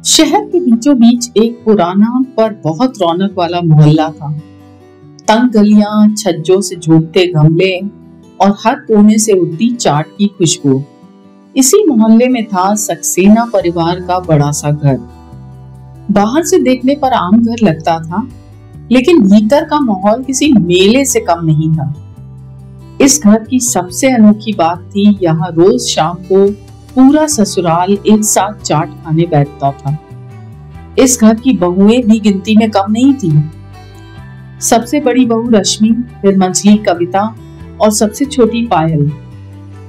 शहर के बीचों बीच एक पुराना पर बहुत रौनक वाला मोहल्ला था। तंग गलियां, छज्जों से झूठते गमले और हर कोने से उड़ती चाट की खुशबू। इसी मोहल्ले में था सक्सेना परिवार का बड़ा सा घर। बाहर से देखने पर आम घर लगता था, लेकिन भीतर का माहौल किसी मेले से कम नहीं था। इस घर की सबसे अनोखी बात थी, यहाँ रोज शाम को पूरा ससुराल एक साथ चाट खाने बैठता था। इस घर की बहुएं भी गिनती में कम नहीं थी। सबसे बड़ी बहू रश्मि, फिर मंझली कविता और सबसे छोटी पायल।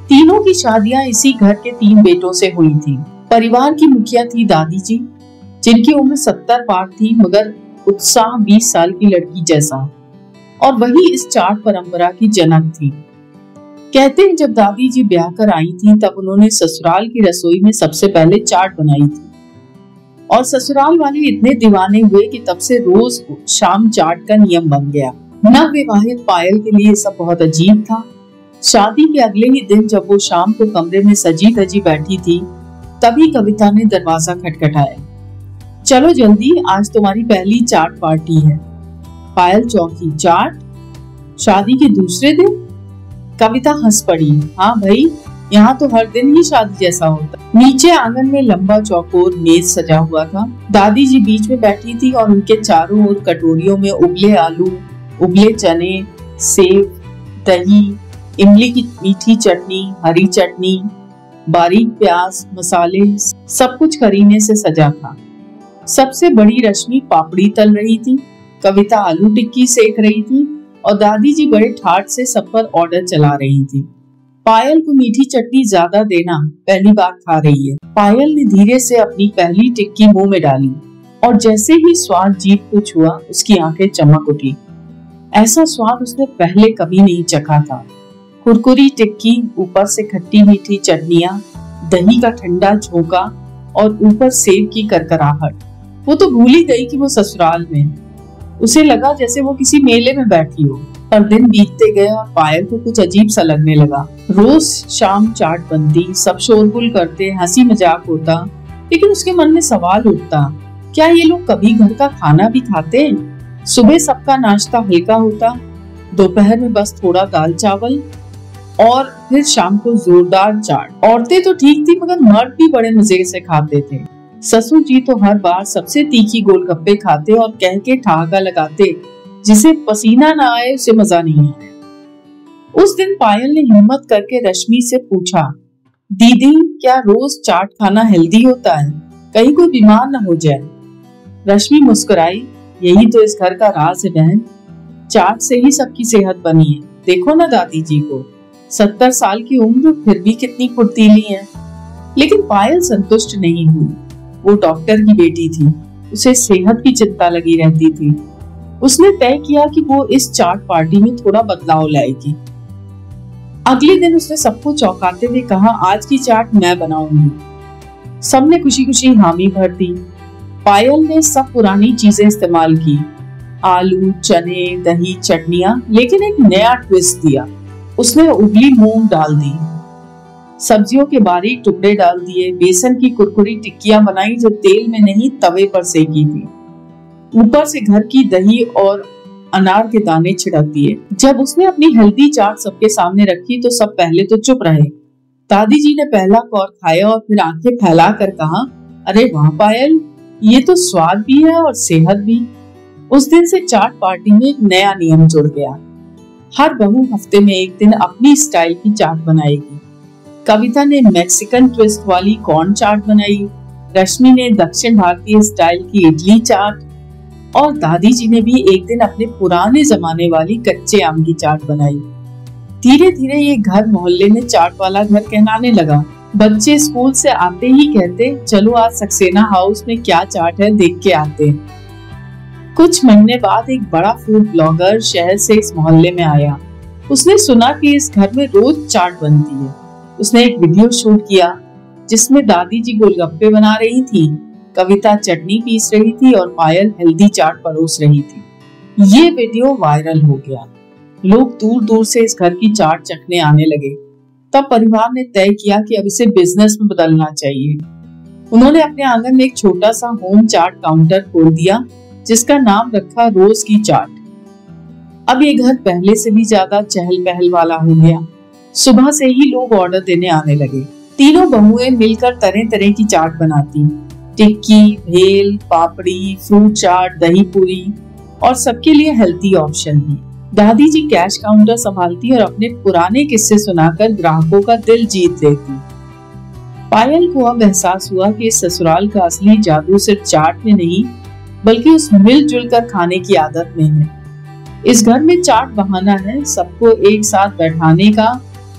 तीनों की शादियां इसी घर के 3 बेटों से हुई थी। परिवार की मुखिया थी दादी जी, जिनकी उम्र 70 पार थी, मगर उत्साह 20 साल की लड़की जैसा। और वही इस चाट परंपरा की जनक थी। कहते हैं जब दादी जी ब्याह कर आई थी, तब उन्होंने ससुराल की रसोई में सबसे पहले चाट बनाई थी। और ससुराल वाले इतने दीवाने हुए कि तब से रोज शाम चाट का नियम बन गया। नवविवाहित पायल के लिए सब बहुत अजीब था। शादी के अगले ही दिन जब वो शाम को कमरे में सजी धजी बैठी थी, तभी कविता ने दरवाजा खटखटाया। चलो जल्दी, आज तुम्हारी पहली चाट पार्टी है। पायल चौंकी। चाट? शादी के दूसरे दिन? कविता हंस पड़ी। हाँ भाई, यहाँ तो हर दिन ही शादी जैसा होता। नीचे आंगन में लंबा चौकोर मेज सजा हुआ था। दादी जी बीच में बैठी थी और उनके चारों ओर कटोरियों में उबले आलू, उबले चने, सेब, दही, इमली की मीठी चटनी, हरी चटनी, बारीक प्याज, मसाले, सब कुछ करीने से सजा था। सबसे बड़ी रश्मि पापड़ी तल रही थी, कविता आलू टिक्की सेक रही थी और दादी जी बड़े ठाट से सब पर ऑर्डर चला रही थी। पायल को मीठी चटनी ज्यादा देना, पहली बार खा रही है। पायल ने धीरे से अपनी पहली टिक्की मुंह में डाली और जैसे ही स्वाद जीभ को छुआ, उसकी आंखें चमक उठी। ऐसा स्वाद उसने पहले कभी नहीं चखा था। कुरकुरी टिक्की, ऊपर से खट्टी मीठी चटनियां, दही का ठंडा झोंका और ऊपर सेब की करकराहट। वो तो भूल ही गई कि वो ससुराल में। उसे लगा जैसे वो किसी मेले में बैठी हो। पर दिन बीतते गए और पायल को कुछ अजीब सा लगने लगा। रोज शाम चाट बनती, सब शोरगुल करते, हंसी मजाक होता, लेकिन उसके मन में सवाल उठता, क्या ये लोग कभी घर का खाना भी खाते हैं? सुबह सबका नाश्ता हल्का होता, दोपहर में बस थोड़ा दाल चावल और फिर शाम को जोरदार चाट। औरतें तो ठीक थी, मगर मर्द भी बड़े मजे से खाते थे। ससुर जी तो हर बार सबसे तीखी गोलगप्पे खाते और कह के ठहाका लगाते, जिसे पसीना ना आए उसे मजा नहीं आया। उस दिन पायल ने हिम्मत करके रश्मि से पूछा, दीदी क्या रोज चाट खाना हेल्दी होता है? कहीं कोई बीमार ना हो जाए। रश्मि मुस्कुराई। यही तो इस घर का राज है बहन, चाट से ही सबकी सेहत बनी है। देखो ना दादी जी को, 70 साल की उम्र, फिर भी कितनी फुर्तीली है। लेकिन पायल संतुष्ट नहीं हुई। वो डॉक्टर की बेटी थी, उसे सेहत की चिंता लगी रहती थी। उसने तय किया कि वो इस चाट पार्टी में थोड़ा बदलाव लाएगी। अगले दिन उसने सबको चौंकाते हुए कहा, आज की चाट मैं बनाऊंगी। सबने खुशी खुशी हामी भर दी। पायल ने सब पुरानी चीजें इस्तेमाल की, आलू, चने, दही, चटनियां, लेकिन एक नया ट्विस्ट दिया। उसने उबली मूंग डाल दी, सब्जियों के बारीक टुकड़े डाल दिए, बेसन की कुरकुरी टिक्कियां बनाई जो तेल में नहीं तवे पर सेकी थी, ऊपर से घर की दही और अनार के दाने छिड़क दिए। जब उसने अपनी हेल्दी चाट सबके सामने रखी तो सब पहले तो चुप रहे। दादी जी ने पहला कौर खाया और फिर आंखें फैला कर कहा, अरे वाह पायल, ये तो स्वाद भी है और सेहत भी। उस दिन से चाट पार्टी में एक नया नियम जुड़ गया। हर बहू हफ्ते में एक दिन अपनी स्टाइल की चाट बनाएगी। कविता ने मैक्सिकन ट्विस्ट वाली कॉर्न चाट बनाई, रश्मि ने दक्षिण भारतीय स्टाइल की इडली चाट और दादी जी ने भी एक दिन अपने पुराने जमाने वाली कच्चे आम की चाट बनाई। धीरे धीरे ये घर मोहल्ले में चाट वाला घर कहलाने लगा। बच्चे स्कूल से आते ही कहते, चलो आज सक्सेना हाउस में क्या चाट है देख के आते हैं। कुछ महीने बाद एक बड़ा फूड ब्लॉगर शहर से इस मोहल्ले में आया। उसने सुना कि इस घर में रोज चाट बनती है। उसने एक वीडियो शूट किया जिसमें दादी जी गोलगप्पे बना रही थी, कविता चटनी पीस रही थी और पायल हेल्दी चाट परोस रही थी। ये वीडियो वायरल हो गया। लोग दूर दूर से इस घर की चाट चखने आने लगे। तब परिवार ने तय किया कि अब इसे बिजनेस में बदलना चाहिए। उन्होंने अपने आंगन में एक छोटा सा होम चाट काउंटर खोल दिया जिसका नाम रखा रोज की चाट। अब ये घर पहले से भी ज्यादा चहल पहल वाला हो गया। सुबह से ही लोग ऑर्डर देने आने लगे। तीनों बहुएं मिलकर तरह तरह की चाट बनाती, टिक्की, भेल, पापड़ी, फ्रूट चाट, दही पूरी और सबके लिए हेल्थी ऑप्शन भी। दादी जी कैश काउंटर संभालती और अपने पुराने किस्से सुनाकर ग्राहकों का दिल जीत लेती। पायल को अब एहसास हुआ कि इस ससुराल का असली जादू सिर्फ चाट में नहीं बल्कि उस मिलजुल कर खाने की आदत में है। इस घर में चाट बहाना है सबको एक साथ बैठाने का,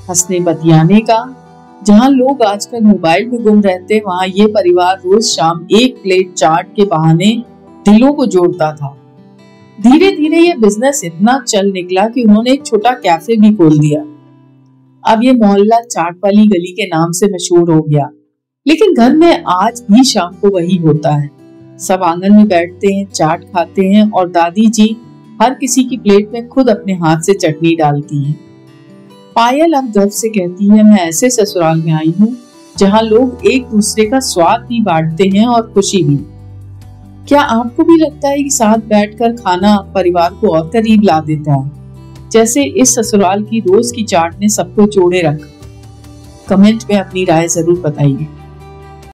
हंसने बतियाने का। जहां लोग आजकल मोबाइल में गुम रहते, वहां ये परिवार रोज शाम एक प्लेट चाट के बहाने दिलों को जोड़ता था। धीरे धीरे ये बिजनेस इतना चल निकला कि उन्होंने एक छोटा कैफे भी खोल दिया। अब ये मोहल्ला चाट वाली गली के नाम से मशहूर हो गया। लेकिन घर में आज भी शाम को वही होता है। सब आंगन में बैठते हैं, चाट खाते हैं और दादी जी हर किसी की प्लेट में खुद अपने हाथ से चटनी डालती है। पायल अब गर्व से कहती है, मैं ऐसे ससुराल में आई हूँ जहाँ लोग एक दूसरे का स्वाद भी बांटते हैं और खुशी भी। क्या आपको भी लगता है कि साथ बैठकर खाना परिवार को और करीब ला देता है, जैसे इस ससुराल की रोज की चाट ने सबको जोड़े रखा? कमेंट में अपनी राय जरूर बताइए।